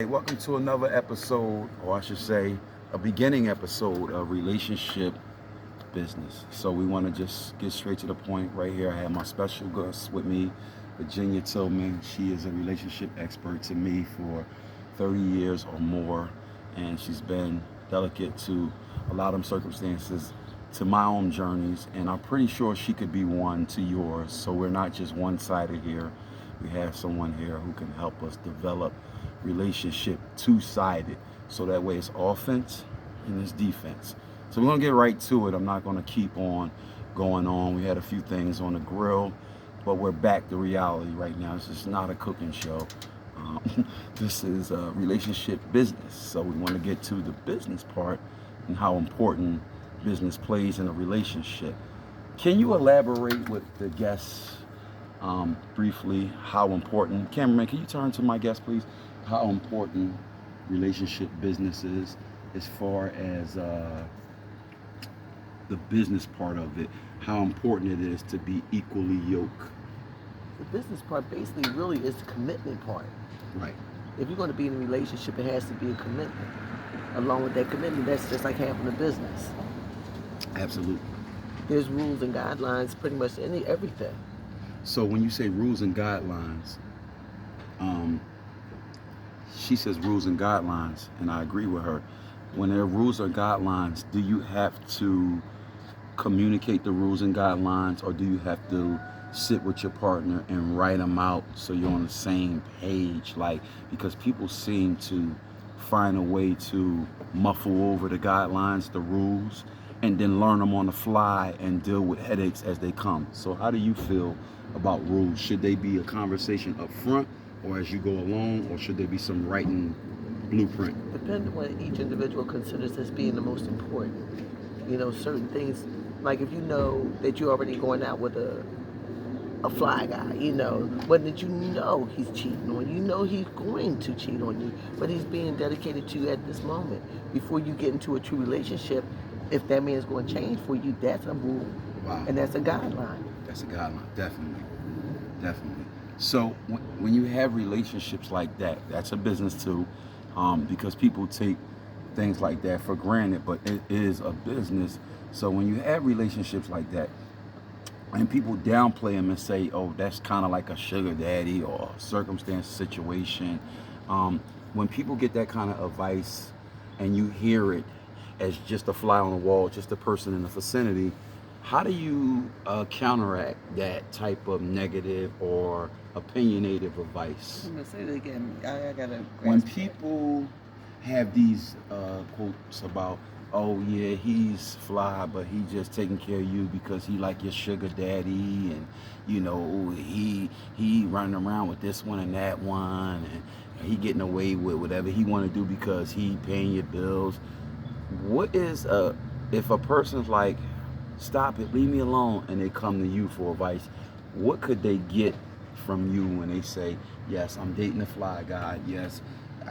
Hey, welcome to another episode, or I should say, a beginning episode of Relationship Business. So we want to just get straight to the point right here. I have my special guest with me, Virginia Tillman. She is a relationship expert to me for 30 years or more, and she's been delicate to a lot of circumstances, to my own journeys, and I'm pretty sure she could be one to yours. So we're not just one-sided here. We have someone here who can help us develop relationship two-sided, so that way it's offense and it's defense. So we're gonna get right to it. I'm not gonna keep on going on. We had a few things on the grill, but we're back to reality right now. This is not a cooking show. This is a relationship business. So we want to get to the business part and how important business plays in a relationship. Can you elaborate with the guests briefly how important, cameraman, can you turn to my guest please, how important relationship business is as far as the business part of it, how important it is to be equally yoked? The business part basically really is the commitment part. Right. If you're going to be in a relationship, it has to be a commitment. Along with that commitment, that's just like having a business. Absolutely. There's rules and guidelines pretty much in everything. So when you say rules and guidelines, she says rules and guidelines, and I agree with her. When there are rules or guidelines, do you have to communicate the rules and guidelines, or do you have to sit with your partner and write them out so you're on the same page? Like, because people seem to find a way to muffle over the guidelines, the rules, and then learn them on the fly and deal with headaches as they come. So how do you feel about rules? Should they be a conversation up front or as you go along, or should there be some writing blueprint? Depending on what each individual considers as being the most important. Certain things, like if you know that you're already going out with a fly guy, but that you know he's cheating on you, he's going to cheat on you, but he's being dedicated to you at this moment. Before you get into a true relationship, if that man is going to change for you, that's a rule. Wow. And that's a guideline. That's a guideline, definitely, definitely. So when you have relationships like that, that's a business too, because people take things like that for granted, but it is a business. So when you have relationships like that, and people downplay them and say, oh, that's kind of like a sugar daddy or a circumstance situation. When people get that kind of advice and you hear it as just a fly on the wall, just a person in the vicinity, how do you counteract that type of negative or opinionated advice? I'm going to say it again. I got to When people have these quotes about, oh yeah, he's fly, but he just taking care of you because he like your sugar daddy, and he running around with this one and that one, and he getting away with whatever he want to do because he paying your bills. What is if a person's like, stop it, leave me alone, and they come to you for advice, what could they get from you when they say, yes, I'm dating a fly guy, yes,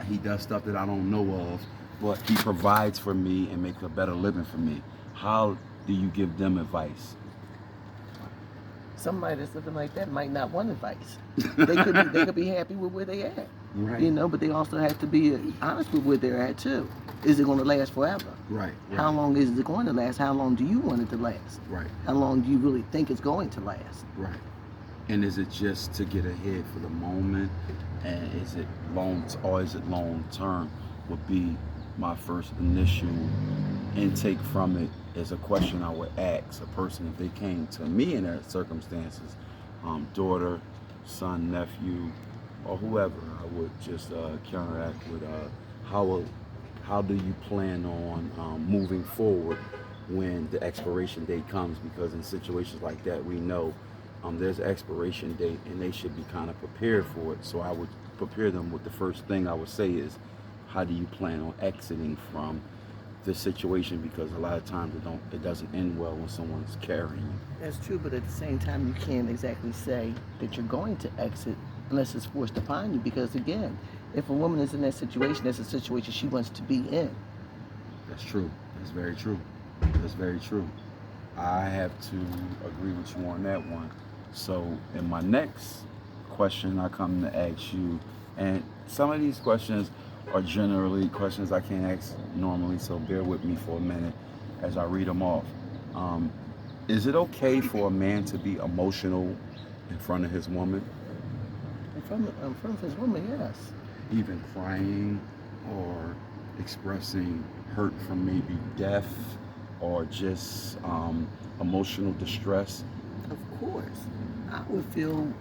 he does stuff that I don't know of, but he provides for me and makes a better living for me? How do you give them advice? Somebody that's living like that might not want advice. They could be happy with where they at. Right. But they also have to be honest with where they're at too. Is it going to last forever? Right. How long is it going to last? How long do you want it to last? Right. How long do you really think it's going to last? Right. And is it just to get ahead for the moment, and is it long term? Would be my first initial intake from it, is a question I would ask a person if they came to me in their circumstances, daughter, son, nephew, or whoever. I would just counteract with how do you plan on moving forward when the expiration date comes? Because in situations like that, we know there's an expiration date, and they should be kind of prepared for it. So I would prepare them with the first thing I would say is, how do you plan on exiting from this situation? Because a lot of times it doesn't end well when someone's carrying you. That's true, but at the same time, you can't exactly say that you're going to exit unless it's forced upon you. Because again, if a woman is in that situation, that's a situation she wants to be in. That's true. That's very true. That's very true. I have to agree with you on that one. So in my next question, I come to ask you, and some of these questions are generally questions I can't ask normally, so bear with me for a minute as I read them off. Um, is it okay for a man to be emotional in front of his woman, In front of his woman, yes. even crying or expressing hurt from maybe death or just emotional distress? Of course. I would feel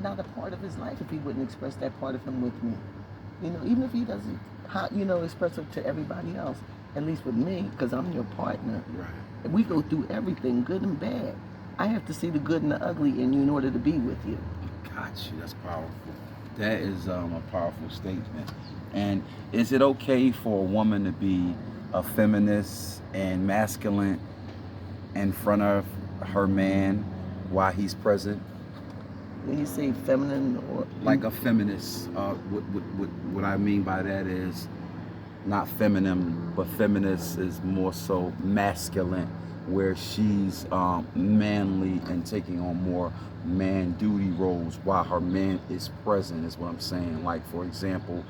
not a part of his life if he wouldn't express that part of him with me. Even if he doesn't, express it to everybody else. At least with me, because I'm your partner. Right. We go through everything, good and bad. I have to see the good and the ugly in you in order to be with you. Got you. That's powerful. That is a powerful statement. And is it okay for a woman to be a feminist and masculine in front of her man while he's present? When you say feminine or Like a feminist, what I mean by that is not feminine, but feminist is more so masculine, where she's manly and taking on more man duty roles while her man is present, is what I'm saying. Like, for example,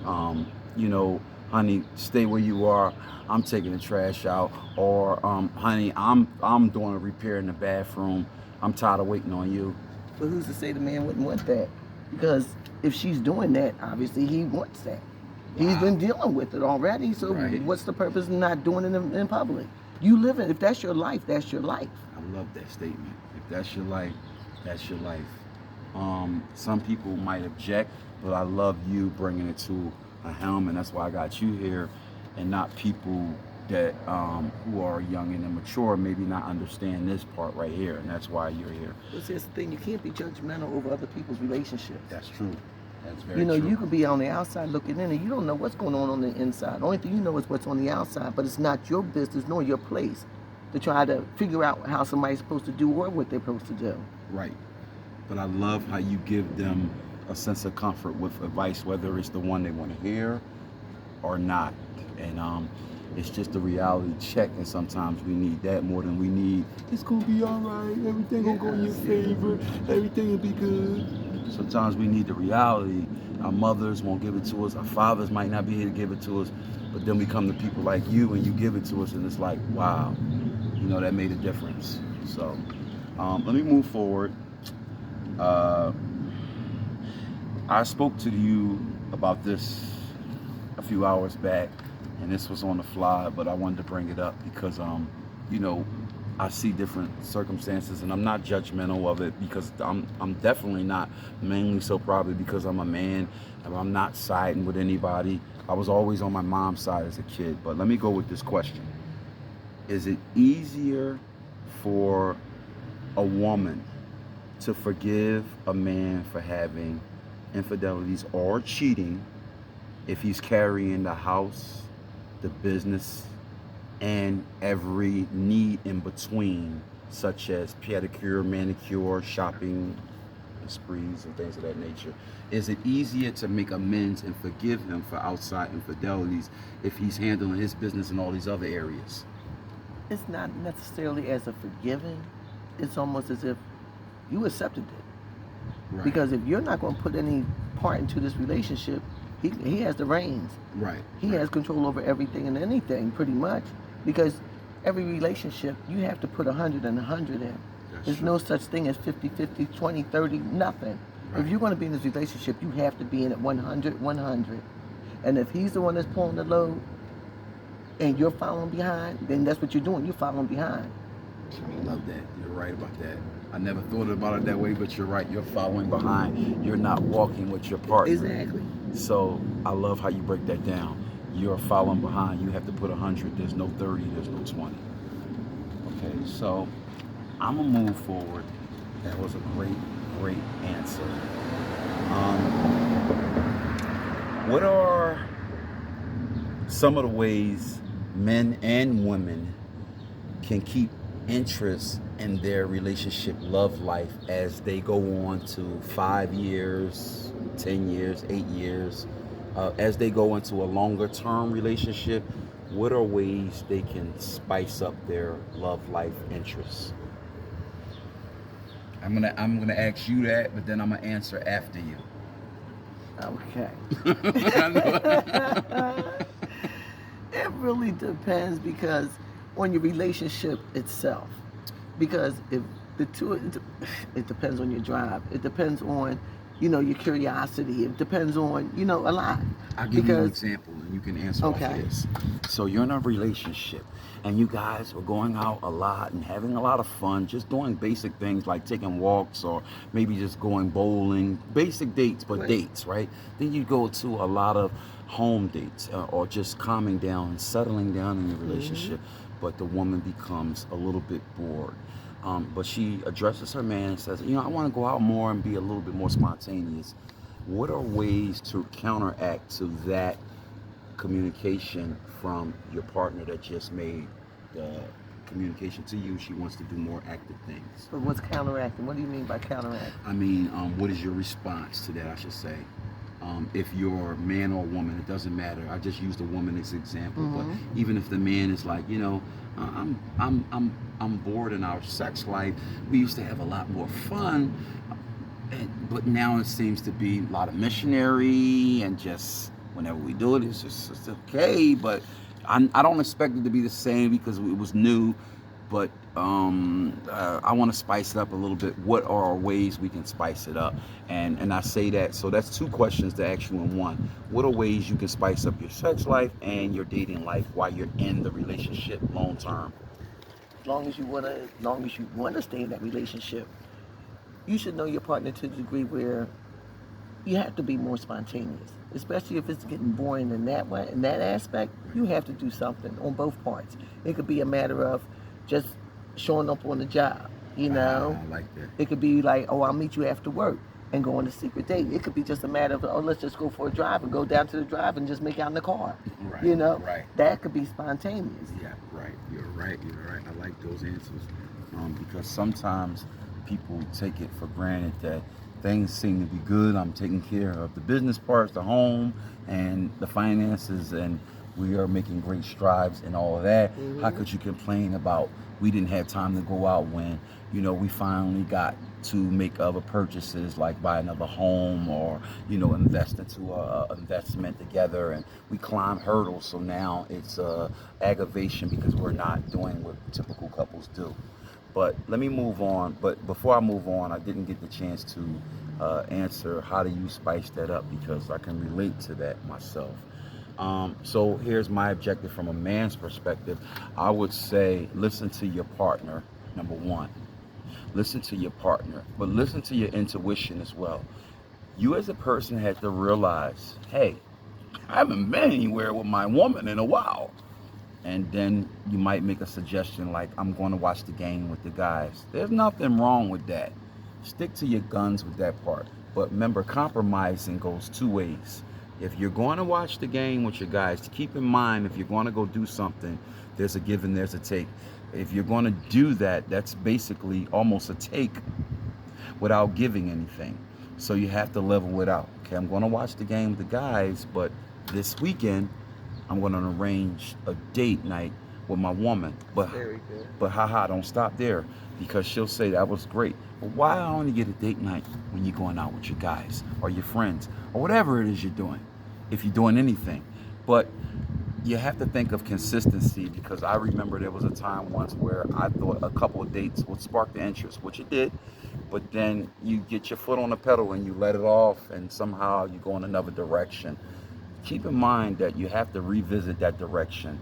honey, stay where you are. I'm taking the trash out. Or, honey, I'm doing a repair in the bathroom. I'm tired of waiting on you. But who's to say the man wouldn't want that? Because if she's doing that, obviously he wants that. He's been dealing with it already, so Right. What's the purpose of not doing it in public? You live it. If that's your life, that's your life. I love that statement. If that's your life, that's your life. Some people might object, but I love you bringing it to a helm, and that's why I got you here, and not people that who are young and immature maybe not understand this part right here, and that's why you're here. But here's the thing: you can't be judgmental over other people's relationships. That's true. That's very true. You could be on the outside looking in, and you don't know what's going on the inside. The only thing you know is what's on the outside, but it's not your business nor your place to try to figure out how somebody's supposed to do or what they're supposed to do. Right. But I love how you give them a sense of comfort with advice, whether it's the one they want to hear or not. And it's just a reality check, and sometimes we need that more than we need, it's gonna be all right, everything gonna go in your favor, everything will be good. Sometimes we need the reality. Our mothers won't give it to us, our fathers might not be here to give it to us, but then we come to people like you and you give it to us, and it's like, wow, that made a difference. So let me move forward. I spoke to you about this a few hours back, and this was on the fly, but I wanted to bring it up because I see different circumstances, and I'm not judgmental of it because I'm definitely not, mainly so probably because I'm a man and I'm not siding with anybody. I was always on my mom's side as a kid. But let me go with this question. Is it easier for a woman to forgive a man for having infidelities or cheating if he's carrying the house, the business, and every need in between, such as pedicure, manicure, shopping sprees, and things of that nature? Is it easier to make amends and forgive him for outside infidelities if he's handling his business in all these other areas? It's not necessarily as a forgiving. It's almost as if you accepted it. Right. Because if you're not going to put any part into this relationship, he has the reins. Right. He has control over everything and anything, pretty much. Because every relationship, you have to put 100 and 100 in. There's no such thing as 50-50, 20-30, nothing. Right. If you're going to be in this relationship, you have to be in it 100. And if he's the one that's pulling the load and you're following behind, then that's what you're doing. You're following behind. I love that. You're right about that. I never thought about it that way, but you're right. You're following behind. You're not walking with your partner. Exactly. So I love how you break that down. You're following behind. You have to put 100. There's no 30. There's no 20. Okay, so I'm going to move forward. That was a great answer. What are some of the ways men and women can keep interest in their relationship love life as they go on to 5 years, 10 years, 8 years, as they go into a longer term relationship? What are ways they can spice up their love life interests? I'm gonna ask you that, but then I'm gonna answer after you. Okay. I know. It really depends because on your relationship itself. Because if the two, it depends on your drive. It depends on, your curiosity. It depends on, a lot. I'll give you an Because, example and you can answer off of okay, this. So you're in a relationship and you guys are going out a lot and having a lot of fun, just doing basic things like taking walks or maybe just going bowling, basic dates, but right. dates, right? Then you go to a lot of home dates or just calming down and settling down in your relationship. But the woman becomes a little bit bored. But she addresses her man and says, I want to go out more and be a little bit more spontaneous. What are ways to counteract to that communication from your partner that just made the communication to you? She wants to do more active things. But what's counteracting? What do you mean by counteracting? I mean, what is your response to that, I should say? If you're a man or a woman, it doesn't matter. I just used a woman as an example, but even if the man is like, I'm bored in our sex life. We used to have a lot more fun, but now it seems to be a lot of missionary and just whenever we do it, it's okay. But I don't expect it to be the same because it was new. But I want to spice it up a little bit. What are ways we can spice it up? And I say that, so that's two questions to ask you in one. What are ways you can spice up your sex life and your dating life while you're in the relationship long term? As long as you wanna stay in that relationship, you should know your partner to the degree where you have to be more spontaneous. Especially if it's getting boring in that way, in that aspect, you have to do something on both parts. It could be a matter of just showing up on the job, I like that. It could be like, oh, I'll meet you after work and go on a secret date. It could be just a matter of, oh, let's just go for a drive and go down to the drive and just make out in the car. Right, right. That could be spontaneous. Yeah, right. You're right. I like those answers because sometimes people take it for granted that things seem to be good. I'm taking care of the business parts, the home, and the finances, and we are making great strides in all of that. How could you complain about we didn't have time to go out when, we finally got to make other purchases like buy another home or, invest into a investment together, and we climb hurdles. So now it's aggravation because we're not doing what typical couples do. But let me move on. But before I move on, I didn't get the chance to answer how do you spice that up because I can relate to that myself. So here's my objective from a man's perspective. I would say listen to your partner, number one. Listen to your partner, but listen to your intuition as well. You as a person have to realize, hey, I haven't been anywhere with my woman in a while. And then you might make a suggestion like, I'm going to watch the game with the guys. There's nothing wrong with that. Stick to your guns with that part. But remember, compromising goes two ways. If you're going to watch the game with your guys, keep in mind if you're going to go do something, there's a give and there's a take. If you're going to do that, that's basically almost a take without giving anything. So you have to level it out. Okay, I'm going to watch the game with the guys, but this weekend, I'm going to arrange a date night with my woman. But Very good. But don't stop there because she'll say that was great. But why only get a date night when you're going out with your guys or your friends or whatever it is you're doing, if you're doing anything? But you have to think of consistency because I remember there was a time once where I thought a couple of dates would spark the interest, which it did. But then you get your foot on the pedal and you let it off and somehow you go in another direction. Keep in mind that you have to revisit that direction.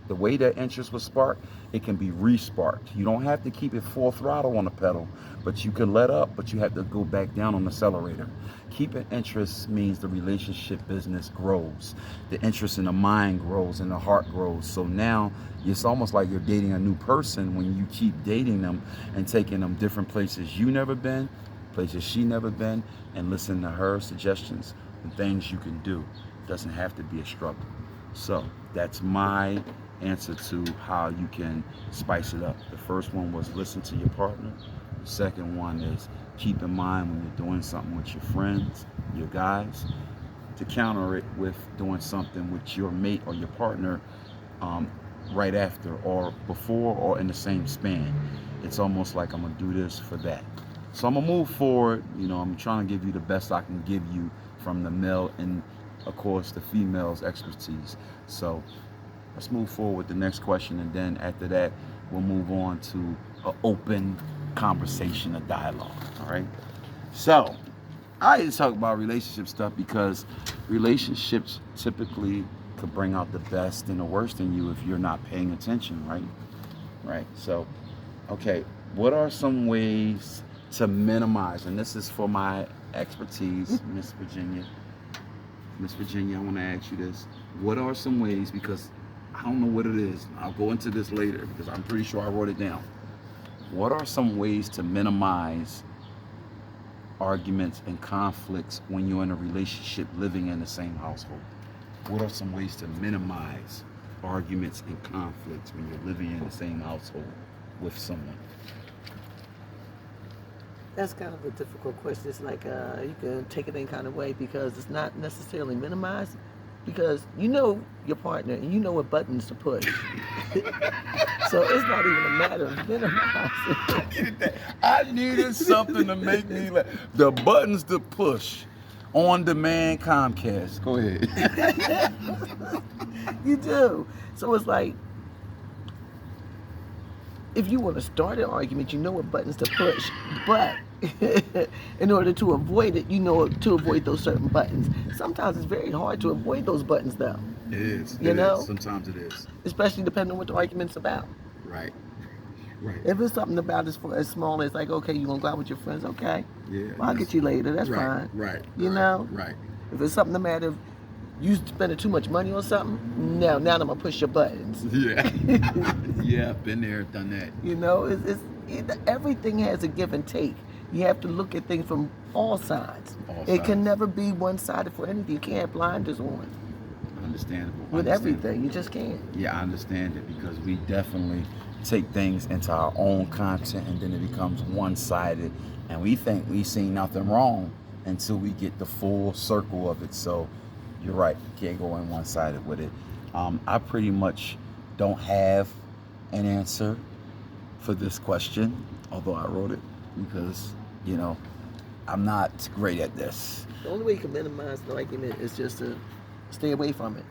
The way that interest was sparked, it can be re-sparked. You don't have to keep it full throttle on the pedal, but you can let up, but you have to go back down on the accelerator. Keeping interest means the relationship business grows. The interest in the mind grows and the heart grows. So now it's almost like you're dating a new person when you keep dating them and taking them different places you never been, places she never been, and listen to her suggestions and things you can do. It doesn't have to be a struggle. So that's my answer to how you can spice it up. The first one was listen to your partner. The second one is keep in mind when you're doing something with your friends, your guys, to counter it with doing something with your mate or your partner right after or before or in the same span. It's almost like I'm gonna do this for that. So I'm gonna move forward. I'm trying to give you the best I can give you from the male and, of course, the female's expertise. So let's move forward with the next question, and then after that, we'll move on to an open conversation, a dialogue. All right. So I like to talk about relationship stuff because relationships typically could bring out the best and the worst in you if you're not paying attention, right? Right. So, okay, what are some ways to minimize, and this is for my expertise, Miss Virginia. Miss Virginia, I want to ask you this. What are some ways, because I don't know what it is, I'll go into this later because I'm pretty sure I wrote it down. What are some ways to minimize arguments and conflicts when you're in a relationship living in the same household? What are some ways to minimize arguments and conflicts when you're living in the same household with someone? That's kind of a difficult question. It's like you can take it any kind of way because it's not necessarily minimized because you know your partner and you know what buttons to push. So it's not even a matter of minimizing. I needed something to make me laugh. The buttons to push. On demand Comcast. Go ahead. You do. So it's like, if you want to start an argument, you know what buttons to push. But in order to avoid it, you know to avoid those certain buttons. Sometimes it's very hard to avoid those buttons, though. It is. You know? Sometimes it is. Especially depending on what the argument's about. Right. Right. If it's something about as small as like, okay, you want to go out with your friends, okay. Yeah. Well, I'll get you later. That's right, fine. Right. You know? Right. If it's something the matter of you spending too much money on something, now I'm gonna push your buttons. Yeah. Yeah, been there, done that. You know, everything has a give and take. You have to look at things from all sides. It can never be one-sided for anything. You can't have blinders on. Understandable. With everything, you just can't. Yeah, I understand it because we definitely take things into our own content and then it becomes one-sided and we think we see nothing wrong until we get the full circle of it. So you're right, you can't go in one-sided with it. I pretty much don't have an answer for this question, although I wrote it because, you know, I'm not great at this. The only way you can minimize an argument is just to stay away from it.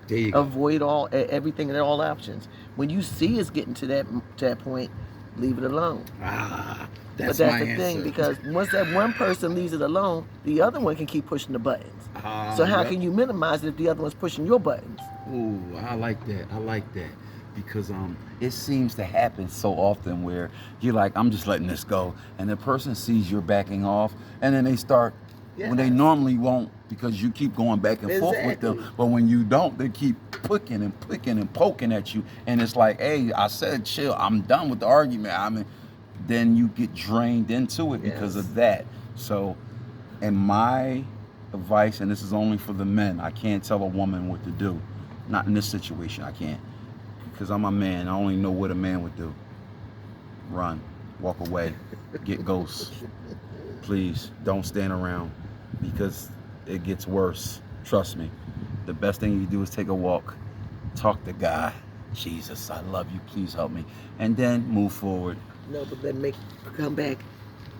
There you go. Avoid everything and all options. When you see us getting to that point, leave it alone. That's but that's my the answer. thing, because once that one person leaves it alone, the other one can keep pushing the buttons. So how can you minimize it if the other one's pushing your buttons? Ooh, I like that. I like that. Because it seems to happen so often where you're like, I'm just letting this go. And the person sees you're backing off and then they start when they normally won't because you keep going back and forth with them. But when you don't, they keep picking and poking at you. And it's like, hey, I said chill. I'm done with the argument. I mean, then you get drained into it because of that. So, in my advice, and this is only for the men, I can't tell a woman what to do. Not in this situation, I can't. Because I'm a man, I only know what a man would do. Run, walk away, get ghosts. Please, don't stand around because it gets worse. Trust me. The best thing you do is take a walk, talk to God. Jesus, I love you, please help me. And then move forward. No, but then come back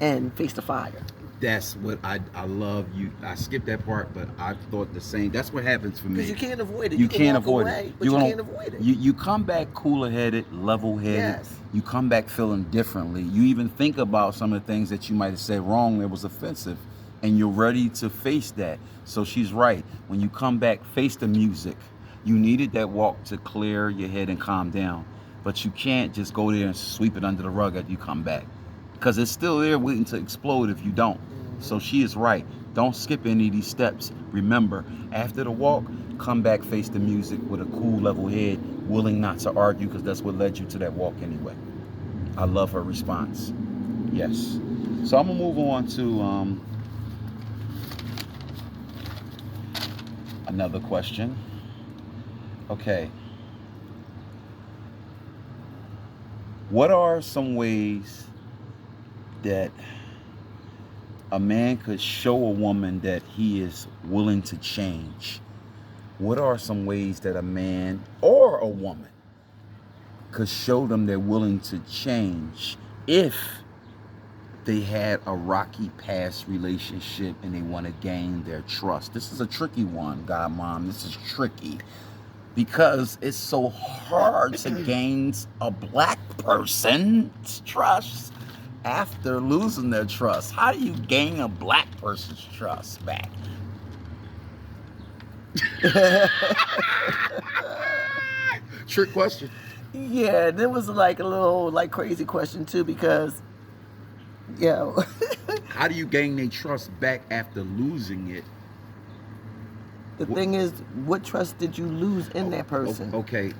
and face the fire. That's what I love. You. I skipped that part, but I thought the same. That's what happens for me. Because you can't avoid it. You can can't walk avoid away, it. but you can't avoid it. You come back cooler-headed, level-headed. Yes. You come back feeling differently. You even think about some of the things that you might have said wrong that was offensive, and you're ready to face that. So she's right. When you come back, face the music. You needed that walk to clear your head and calm down, but you can't just go there and sweep it under the rug after you come back, because it's still there waiting to explode if you don't. So she is right. Don't skip any of these steps. Remember, after the walk, come back, face the music with a cool, level head, willing not to argue, because that's what led you to that walk anyway. I love her response. Yes. So I'm going to move on to another question. Okay. What are some ways that a man could show a woman that he is willing to change? What are some ways that a man or a woman could show them they're willing to change if they had a rocky past relationship and they want to gain their trust. This is a tricky one, God Mom. This is tricky because it's so hard to gain a black person's trust after losing their trust. How do you gain a black person's trust back? Trick question. Yeah, that was like a little like crazy question too, because How do you gain their trust back after losing it? the thing is, what trust did you lose in that person? Okay,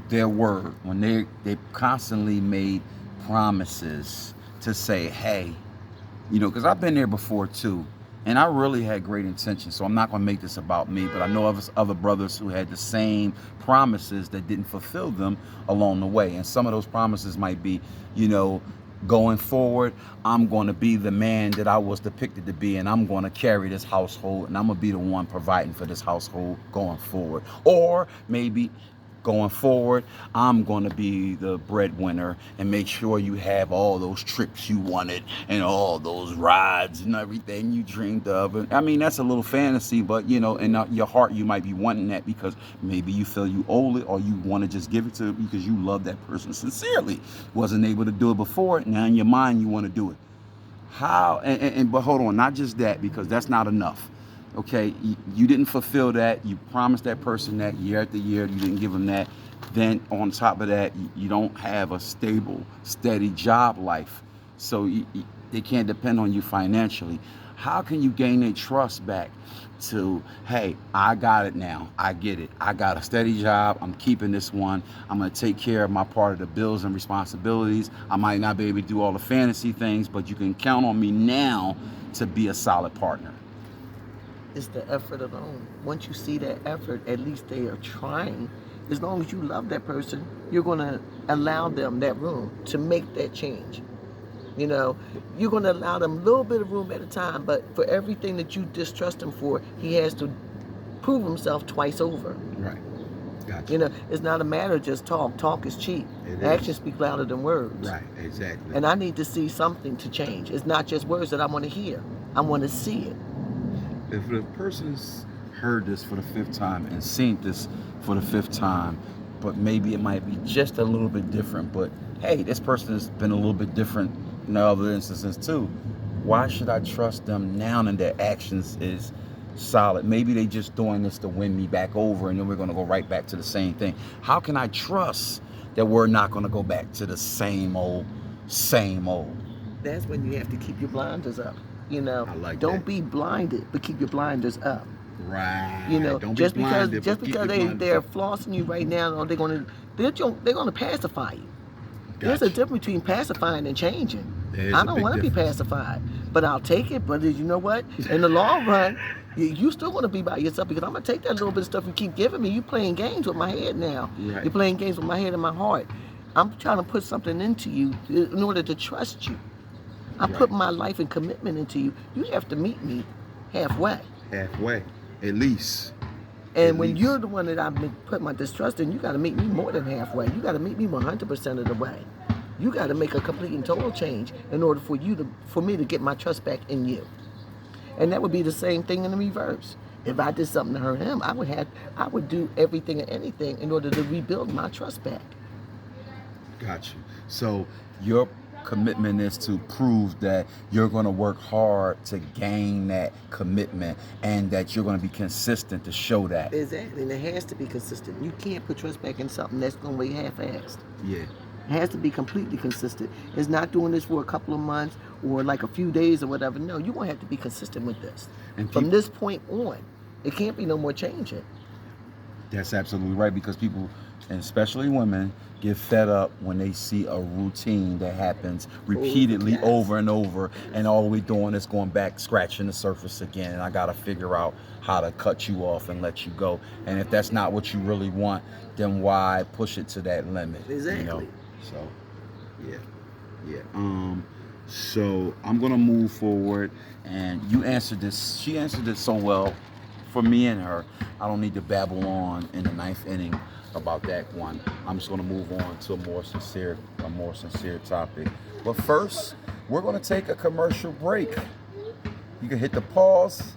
their word, when they constantly made promises to say, hey, because I've been there before too, and I really had great intentions, so I'm not going to make this about me, but I know of other brothers who had the same promises that didn't fulfill them along the way. And some of those promises might be, going forward, I'm going to be the man that I was depicted to be, and I'm going to carry this household, and I'm going to be the one providing for this household going forward. Or maybe going forward, I'm going to be the breadwinner and make sure you have all those trips you wanted and all those rides and everything you dreamed of. And I mean, that's a little fantasy, but in your heart, you might be wanting that because maybe you feel you owe it, or you want to just give it to them because you love that person sincerely. Wasn't able to do it before. Now in your mind, you want to do it. How? But hold on, not just that, because that's not enough. Okay, you didn't fulfill that. You promised that person that year after year. You didn't give them that. Then on top of that, you don't have a stable, steady job life. So they can't depend on you financially. How can you gain their trust back to, hey, I got it now. I get it. I got a steady job. I'm keeping this one. I'm going to take care of my part of the bills and responsibilities. I might not be able to do all the fantasy things, but you can count on me now to be a solid partner. It's the effort alone. Once you see that effort, at least they are trying. As long as you love that person, you're going to allow them that room to make that change. You're going to allow them a little bit of room at a time, but for everything that you distrust him for, he has to prove himself twice over. Right. Gotcha. It's not a matter of just talk. Talk is cheap. Actions speak louder than words. Right, exactly. And I need to see something to change. It's not just words that I want to hear. I want to see it. If the person's heard this for the 5th time and seen this for the 5th time, but maybe it might be just a little bit different, but hey, this person has been a little bit different in other instances too. Why should I trust them now and their actions is solid? Maybe they just doing this to win me back over, and then we're going to go right back to the same thing. How can I trust that we're not going to go back to the same old? That's when you have to keep your blinders up. I like don't that. be blinded, but keep your blinders up. Right. Don't just be blinded, because they're flossing you right now, they're gonna pacify you. Gotcha. There's a difference between pacifying and changing. I don't want to be pacified, but I'll take it. But you know what? In the long run, you still want to be by yourself, because I'm gonna take that little bit of stuff you keep giving me. You playing games with my head now. Right. You're playing games with my head and my heart. I'm trying to put something into you in order to trust you. I put my life and commitment into you. You have to meet me halfway. Halfway, at least. And when you're the one that I've put my distrust in, you got to meet me more than halfway. You got to meet me 100% of the way. You got to make a complete and total change in order for me to get my trust back in you. And that would be the same thing in the reverse. If I did something to hurt him, I would do everything and anything in order to rebuild my trust back. Got you. So your commitment is to prove that you're going to work hard to gain that commitment, and that you're going to be consistent to show that. Exactly, and it has to be consistent. You can't put trust back in something that's going to be half-assed. Yeah. It has to be completely consistent. It's not doing this for a couple of months or like a few days or whatever. No, you're going to have to be consistent with this. And from this point on, it can't be no more changing. That's absolutely right, because people, and especially women, get fed up when they see a routine that happens repeatedly over and over, and all we're doing is going back, scratching the surface again, and I got to figure out how to cut you off and let you go. And if that's not what you really want, then why push it to that limit? Exactly. So, yeah. So I'm going to move forward, and you answered this. She answered it so well for me and her. I don't need to babble on in the ninth inning about that one. I'm just going to move on to a more sincere topic. But first, we're going to take a commercial break. You can hit the pause